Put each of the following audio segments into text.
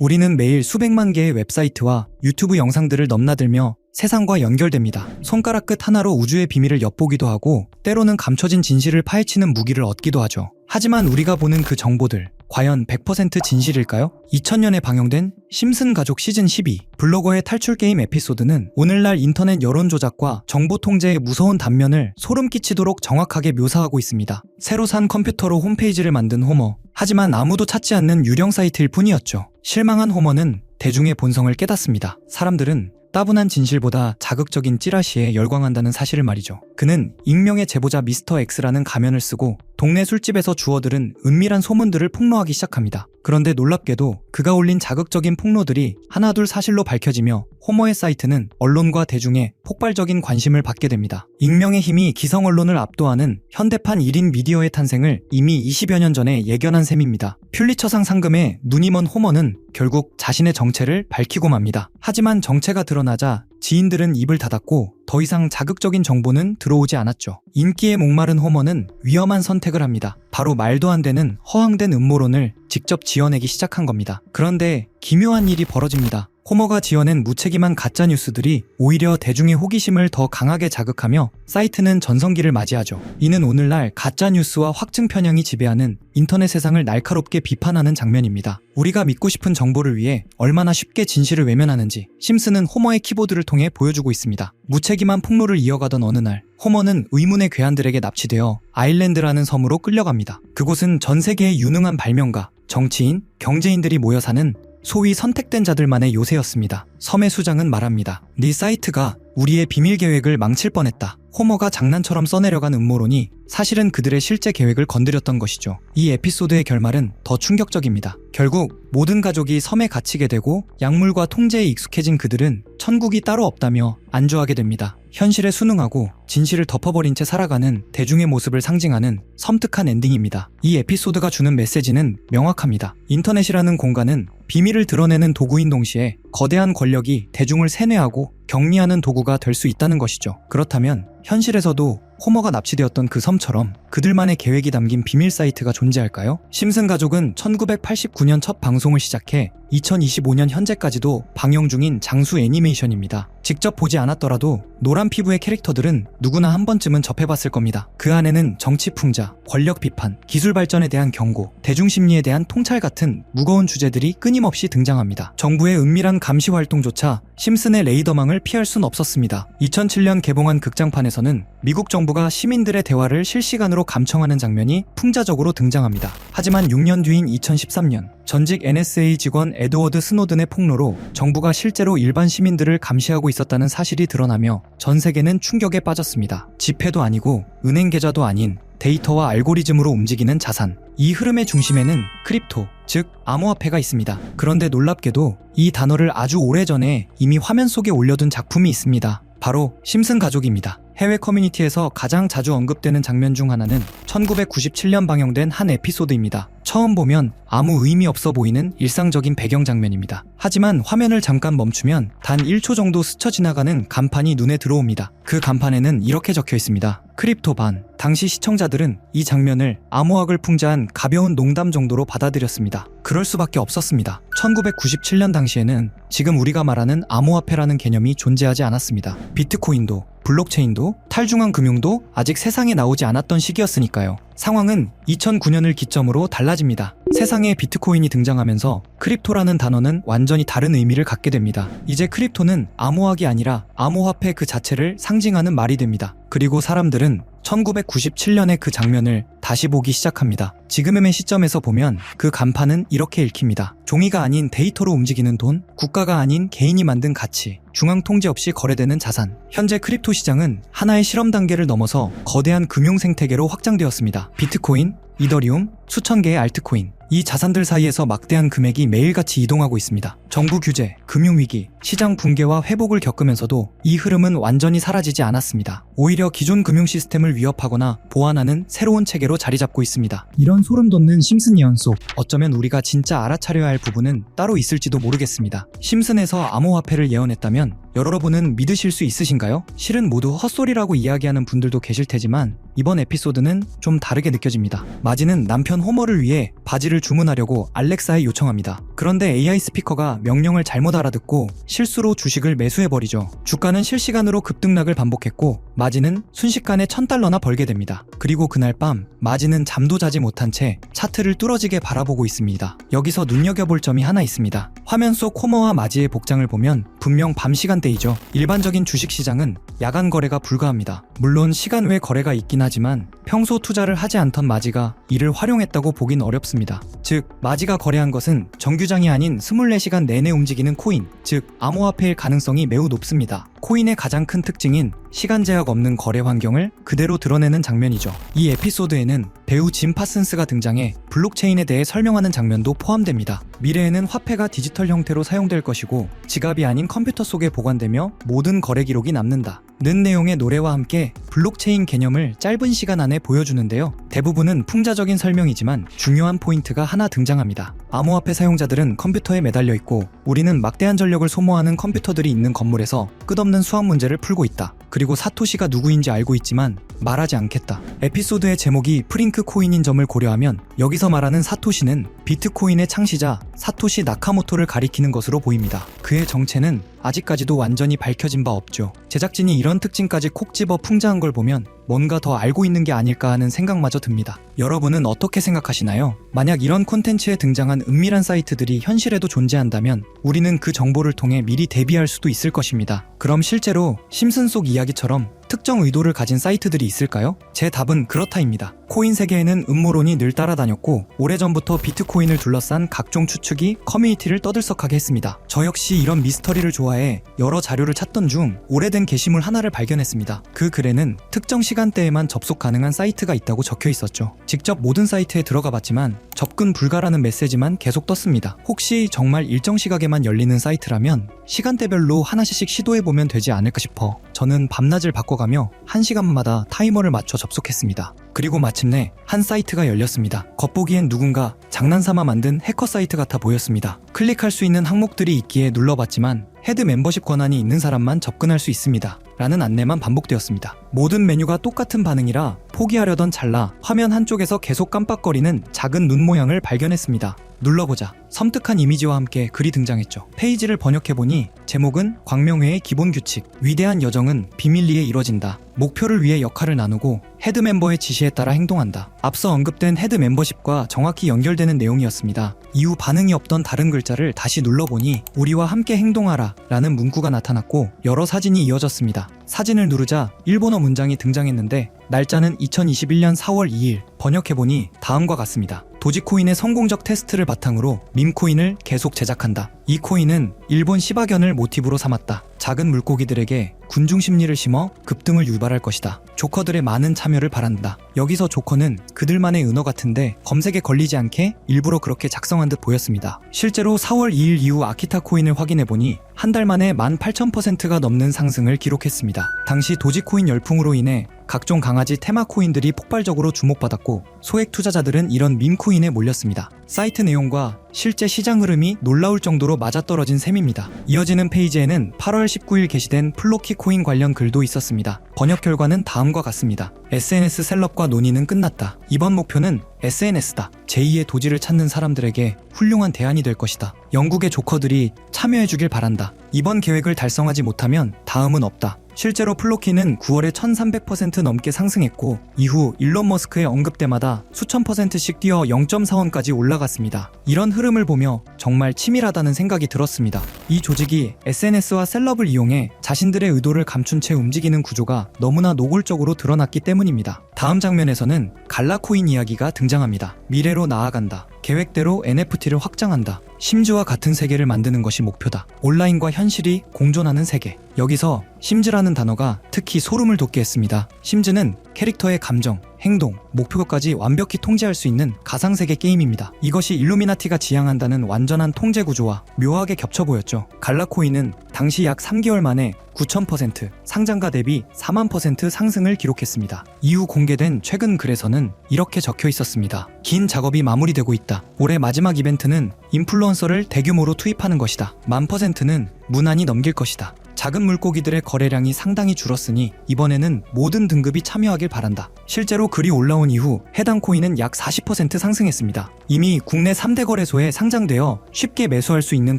우리는 매일 수백만 개의 웹사이트와 유튜브 영상들을 넘나들며 세상과 연결됩니다. 손가락 끝 하나로 우주의 비밀을 엿보기도 하고 때로는 감춰진 진실을 파헤치는 무기를 얻기도 하죠. 하지만 우리가 보는 그 정보들 과연 100% 진실일까요? 2000년에 방영된 심슨 가족 시즌 12 블로거의 탈출 게임 에피소드는 오늘날 인터넷 여론 조작과 정보 통제의 무서운 단면을 소름 끼치도록 정확하게 묘사하고 있습니다. 새로 산 컴퓨터로 홈페이지를 만든 호머. 하지만 아무도 찾지 않는 유령 사이트일 뿐이었죠. 실망한 호머는 대중의 본성을 깨닫습니다. 사람들은 따분한 진실보다 자극적인 찌라시에 열광한다는 사실을 말이죠. 그는 익명의 제보자 미스터 X라는 가면을 쓰고 동네 술집에서 주워들은 은밀한 소문들을 폭로하기 시작합니다. 그런데 놀랍게도 그가 올린 자극적인 폭로들이 하나둘 사실로 밝혀지며 호머의 사이트는 언론과 대중의 폭발적인 관심을 받게 됩니다. 익명의 힘이 기성 언론을 압도하는 현대판 1인 미디어의 탄생을 이미 20여 년 전에 예견한 셈입니다. 퓰리처상 상금에 눈이 먼 호머는 결국 자신의 정체를 밝히고 맙니다. 하지만 정체가 드러나자 지인들은 입을 닫았고 더 이상 자극적인 정보는 들어오지 않았죠. 인기에 목마른 호머는 위험한 선택을 합니다. 바로 말도 안 되는 허황된 음모론을 직접 지어내기 시작한 겁니다. 그런데 기묘한 일이 벌어집니다. 호머가 지어낸 무책임한 가짜뉴스들이 오히려 대중의 호기심을 더 강하게 자극하며 사이트는 전성기를 맞이하죠. 이는 오늘날 가짜뉴스와 확증 편향이 지배하는 인터넷 세상을 날카롭게 비판하는 장면입니다. 우리가 믿고 싶은 정보를 위해 얼마나 쉽게 진실을 외면하는지 심슨은 호머의 키보드를 통해 보여주고 있습니다. 무책임한 폭로를 이어가던 어느 날 호머는 의문의 괴한들에게 납치되어 아일랜드라는 섬으로 끌려갑니다. 그곳은 전 세계의 유능한 발명가, 정치인, 경제인들이 모여 사는 소위 선택된 자들만의 요새였습니다. 섬의 수장은 말합니다. 네 사이트가 우리의 비밀 계획을 망칠 뻔했다. 호머가 장난처럼 써내려간 음모론이 사실은 그들의 실제 계획을 건드렸던 것이죠. 이 에피소드의 결말은 더 충격적입니다. 결국 모든 가족이 섬에 갇히게 되고 약물과 통제에 익숙해진 그들은 천국이 따로 없다며 안주하게 됩니다. 현실에 순응하고 진실을 덮어버린 채 살아가는 대중의 모습을 상징하는 섬뜩한 엔딩입니다. 이 에피소드가 주는 메시지는 명확합니다. 인터넷이라는 공간은 비밀을 드러내는 도구인 동시에 거대한 권력이 대중을 세뇌하고 격리하는 도구가 될 수 있다는 것이죠. 그렇다면 현실에서도 호머가 납치되었던 그 섬처럼 그들만의 계획이 담긴 비밀 사이트가 존재할까요? 심슨 가족은 1989년 첫 방송을 시작해 2025년 현재까지도 방영 중인 장수 애니메이션입니다. 직접 보지 않았더라도 노란 피부의 캐릭터들은 누구나 한 번쯤은 접해봤을 겁니다. 그 안에는 정치 풍자, 권력 비판, 기술 발전에 대한 경고, 대중심리에 대한 통찰 같은 무거운 주제들이 끊임없이 등장합니다. 정부의 은밀한 감시 활동조차 심슨의 레이더망을 피할 순 없었습니다. 2007년 개봉한 극장판에서는 미국 정부가 시민들의 대화를 실시간으로 감청하는 장면이 풍자적으로 등장합니다. 하지만 6년 뒤인 2013년 전직 NSA 직원 에드워드 스노든의 폭로로 정부가 실제로 일반 시민들을 감시하고 있었다는 사실이 드러나며 전 세계는 충격에 빠졌습니다. 지폐도 아니고 은행 계좌도 아닌 데이터와 알고리즘으로 움직이는 자산. 이 흐름의 중심에는 크립토, 즉 암호화폐가 있습니다. 그런데 놀랍게도 이 단어를 아주 오래전에 이미 화면 속에 올려둔 작품이 있습니다. 바로 심슨 가족입니다. 해외 커뮤니티에서 가장 자주 언급되는 장면 중 하나는 1997년 방영된 한 에피소드입니다. 처음 보면 아무 의미 없어 보이는 일상적인 배경 장면입니다. 하지만 화면을 잠깐 멈추면 단 1초 정도 스쳐 지나가는 간판이 눈에 들어옵니다. 그 간판에는 이렇게 적혀 있습니다. 크립토 반. 당시 시청자들은 이 장면을 암호학을 풍자한 가벼운 농담 정도로 받아들였습니다. 그럴 수밖에 없었습니다. 1997년 당시에는 지금 우리가 말하는 암호화폐라는 개념이 존재하지 않았습니다. 비트코인도 블록체인도 탈중앙 금융도 아직 세상에 나오지 않았던 시기였으니까요. 상황은 2009년을 기점으로 달라집니다. 세상에 비트코인이 등장하면서 크립토라는 단어는 완전히 다른 의미를 갖게 됩니다. 이제 크립토는 암호학이 아니라 암호화폐 그 자체를 상징하는 말이 됩니다. 그리고 사람들은 1997년의 그 장면을 다시 보기 시작합니다. 지금의 시점에서 보면 그 간판은 이렇게 읽힙니다. 종이가 아닌 데이터로 움직이는 돈, 국가가 아닌 개인이 만든 가치, 중앙 통제 없이 거래되는 자산. 현재 크립토 시장은 하나의 실험 단계를 넘어서 거대한 금융 생태계로 확장되었습니다. 비트코인, 이더리움, 수천 개의 알트코인. 이 자산들 사이에서 막대한 금액이 매일같이 이동하고 있습니다. 정부 규제, 금융위기, 시장 붕괴와 회복을 겪으면서도 이 흐름은 완전히 사라지지 않았습니다. 오히려 기존 금융 시스템을 위협하거나 보완하는 새로운 체계로 자리 잡고 있습니다. 이런 소름 돋는 심슨 예언 속 어쩌면 우리가 진짜 알아차려야 할 부분은 따로 있을지도 모르겠습니다. 심슨에서 암호화폐를 예언했다면 여러분은 믿으실 수 있으신가요? 실은 모두 헛소리라고 이야기하는 분들도 계실 테지만 이번 에피소드는 좀 다르게 느껴집니다. 마지는 남편 호머를 위해 바지를 주문하려고 알렉사에 요청합니다. 그런데 AI 스피커가 명령을 잘못 알아듣고 실수로 주식을 매수해버리죠. 주가는 실시간으로 급등락을 반복했고 마지는 순식간에 $1,000나 벌게 됩니다. 그리고 그날 밤 마지는 잠도 자지 못한 채 차트를 뚫어지게 바라보고 있습니다. 여기서 눈여겨볼 점이 하나 있습니다. 화면 속 호머와 마지의 복장을 보면 분명 밤 시간대이죠. 일반적인 주식시장은 야간 거래가 불가합니다. 물론 시간 외 거래가 있긴 하지만 평소 투자를 하지 않던 마지가 이를 활용했다고 보긴 어렵습니다. 즉 마지가 거래한 것은 정규장이 아닌 24시간 내내 움직이는 코인, 즉 암호화폐일 가능성이 매우 높습니다. 코인의 가장 큰 특징인 시간 제약 없는 거래 환경을 그대로 드러내는 장면이죠. 이 에피소드에는 배우 짐 파슨스가 등장해 블록체인에 대해 설명하는 장면도 포함됩니다. 미래에는 화폐가 디지털 형태로 사용될 것이고 지갑이 아닌 컴퓨터 속에 보관되며 모든 거래 기록이 남는다 는 내용의 노래와 함께 블록체인 개념을 짧은 시간 안에 보여주는데요. 대부분은 풍자적인 설명이지만 중요한 포인트가 하나 등장합니다. 암호화폐 사용자들은 컴퓨터에 매달려 있고 우리는 막대한 전력을 소모하는 컴퓨터들이 있는 건물에서 끝없는 수학 문제를 풀고 있다. 그리고 사토시가 누구인지 알고 있지만 말하지 않겠다. 에피소드의 제목이 프링크 코인인 점을 고려하면 여기서 말하는 사토시는 비트코인의 창시자 사토시 나카모토를 가리키는 것으로 보입니다. 그의 정체는 아직까지도 완전히 밝혀진 바 없죠. 제작진이 이런 특징까지 콕 집어 풍자한 걸 보면 뭔가 더 알고 있는 게 아닐까 하는 생각마저 듭니다. 여러분은 어떻게 생각하시나요? 만약 이런 콘텐츠에 등장한 은밀한 사이트들이 현실에도 존재한다면 우리는 그 정보를 통해 미리 대비할 수도 있을 것입니다. 그럼 실제로 심슨 속 이야기처럼 특정 의도를 가진 사이트들이 있을까요? 제 답은 그렇다입니다. 코인 세계에는 음모론이 늘 따라다녔고 오래전부터 비트코인을 둘러싼 각종 추측이 커뮤니티를 떠들썩하게 했습니다. 저 역시 이런 미스터리를 좋아해 여러 자료를 찾던 중 오래된 게시물 하나를 발견했습니다. 그 글에는 특정 시간대에만 접속 가능한 사이트가 있다고 적혀 있었죠. 직접 모든 사이트에 들어가 봤지만 접근 불가라는 메시지만 계속 떴습니다. 혹시 정말 일정 시각에만 열리는 사이트라면 시간대별로 하나씩 시도해보면 되지 않을까 싶어 저는 밤낮을 바꿔가며 1시간마다 타이머를 맞춰 접속했습니다. 그리고 마침내 한 사이트가 열렸습니다. 겉보기엔 누군가 장난삼아 만든 해커 사이트 같아 보였습니다. 클릭할 수 있는 항목들이 있기에 눌러봤지만 헤드 멤버십 권한이 있는 사람만 접근할 수 있습니다. 라는 안내만 반복되었습니다. 모든 메뉴가 똑같은 반응이라 포기하려던 찰나 화면 한쪽에서 계속 깜빡거리는 작은 눈 모양을 발견했습니다. 눌러보자. 섬뜩한 이미지와 함께 글이 등장했죠. 페이지를 번역해보니 제목은 광명회의 기본 규칙. 위대한 여정은 비밀리에 이뤄진다. 목표를 위해 역할을 나누고 헤드 멤버의 지시에 따라 행동한다. 앞서 언급된 헤드 멤버십과 정확히 연결되는 내용이었습니다. 이후 반응이 없던 다른 글자를 다시 눌러보니 우리와 함께 행동하라 라는 문구가 나타났고 여러 사진이 이어졌습니다. 사진을 누르자 일본어 문장이 등장했는데 날짜는 2021년 4월 2일. 번역해보니 다음과 같습니다. 도지코인의 성공적 테스트를 바탕으로 밈코인을 계속 제작한다. 이 코인은 일본 시바견을 모티브로 삼았다. 작은 물고기들에게 군중 심리를 심어 급등을 유발할 것이다. 조커들의 많은 참여를 바란다. 여기서 조커는 그들만의 은어 같은데 검색에 걸리지 않게 일부러 그렇게 작성한 듯 보였습니다. 실제로 4월 2일 이후 아키타 코인을 확인해보니 한 달 만에 18,000%가 넘는 상승을 기록했습니다. 당시 도지코인 열풍으로 인해 각종 강아지 테마 코인들이 폭발적으로 주목받았고 소액 투자자들은 이런 밈코인에 몰렸습니다. 사이트 내용과 실제 시장 흐름이 놀라울 정도로 맞아떨어진 셈입니다. 이어지는 페이지에는 8월 19일 게시된 플로키 코인 관련 글도 있었습니다. 번역 결과는 다음과 같습니다. SNS 셀럽과 논의는 끝났다. 이번 목표는 SNS다. 제2의 도지를 찾는 사람들에게 훌륭한 대안이 될 것이다. 영국의 조커들이 참여해주길 바란다. 이번 계획을 달성하지 못하면 다음은 없다. 실제로 플로키는 9월에 1300% 넘게 상승했고 이후 일론 머스크의 언급 때마다 수천 %씩 뛰어 0.4원까지 올라갔습니다. 이런 흐름을 보며 정말 치밀하다는 생각이 들었습니다. 이 조직이 SNS와 셀럽을 이용해 자신들의 의도를 감춘 채 움직이는 구조가 너무나 노골적으로 드러났기 때문입니다. 다음 장면에서는 갈라코인 이야기가 등장합니다. 미래로 나아간다. 계획대로 NFT를 확장한다. 심즈와 같은 세계를 만드는 것이 목표다. 온라인과 현실이 공존하는 세계. 여기서 심즈라는 단어가 특히 소름을 돋게 했습니다. 심즈는 캐릭터의 감정, 행동, 목표까지 완벽히 통제할 수 있는 가상세계 게임입니다. 이것이 일루미나티가 지향한다는 완전한 통제 구조와 묘하게 겹쳐 보였죠. 갈라코인은 당시 약 3개월 만에 9,000%, 상장가 대비 4만% 상승을 기록했습니다. 이후 공개된 최근 글에서는 이렇게 적혀 있었습니다. 긴 작업이 마무리되고 있다. 올해 마지막 이벤트는 인플루언서를 대규모로 투입하는 것이다. 10,000%는 무난히 넘길 것이다. 작은 물고기들의 거래량이 상당히 줄었으니 이번에는 모든 등급이 참여하길 바란다. 실제로 글이 올라온 이후 해당 코인은 약 40% 상승했습니다. 이미 국내 3대 거래소에 상장되어 쉽게 매수할 수 있는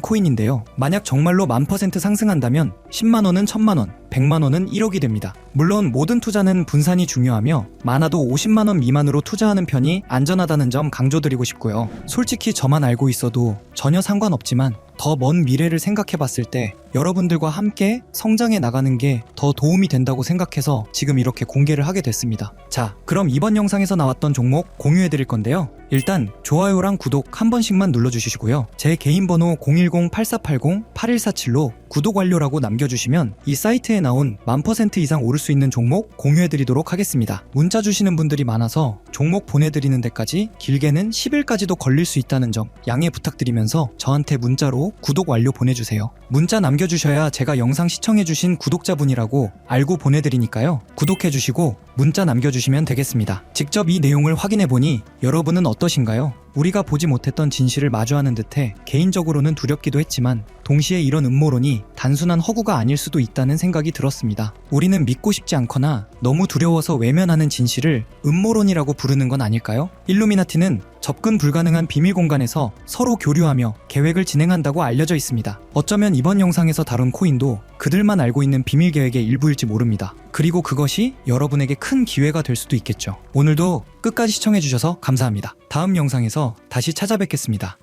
코인인데요. 만약 정말로 1000% 상승한다면 10만원은 1000만원, 100만원은 1억이 됩니다. 물론 모든 투자는 분산이 중요하며 많아도 50만원 미만으로 투자하는 편이 안전하다는 점 강조드리고 싶고요. 솔직히 저만 알고 있어도 전혀 상관없지만 더 먼 미래를 생각해 봤을 때 여러분들과 함께 성장해 나가는 게 더 도움이 된다고 생각해서 지금 이렇게 공개를 하게 됐습니다. 자, 그럼 이번 영상에서 나왔던 종목 공유해 드릴 건데요. 일단 좋아요랑 구독 한 번씩만 눌러주시고요. 제 개인 번호 010-8480-8147로 구독 완료라고 남겨주시면 이 사이트에 나온 1000% 이상 오를 수 있는 종목 공유해드리도록 하겠습니다. 문자 주시는 분들이 많아서 종목 보내드리는 데까지 길게는 10일까지도 걸릴 수 있다는 점 양해 부탁드리면서 저한테 문자로 구독 완료 보내주세요. 문자 남겨주셔야 제가 영상 시청해주신 구독자분이라고 알고 보내드리니까요. 구독해주시고 문자 남겨주시면 되겠습니다. 직접 이 내용을 확인해보니 여러분은 어떠신가요? 우리가 보지 못했던 진실을 마주하는 듯해 개인적으로는 두렵기도 했지만 동시에 이런 음모론이 단순한 허구가 아닐 수도 있다는 생각이 들었습니다. 우리는 믿고 싶지 않거나 너무 두려워서 외면하는 진실을 음모론이라고 부르는 건 아닐까요? 일루미나티는 접근 불가능한 비밀 공간에서 서로 교류하며 계획을 진행한다고 알려져 있습니다. 어쩌면 이번 영상에서 다룬 코인도 그들만 알고 있는 비밀 계획의 일부일지 모릅니다. 그리고 그것이 여러분에게 큰 기회가 될 수도 있겠죠. 오늘도 끝까지 시청해주셔서 감사합니다. 다음 영상에서 다시 찾아뵙겠습니다.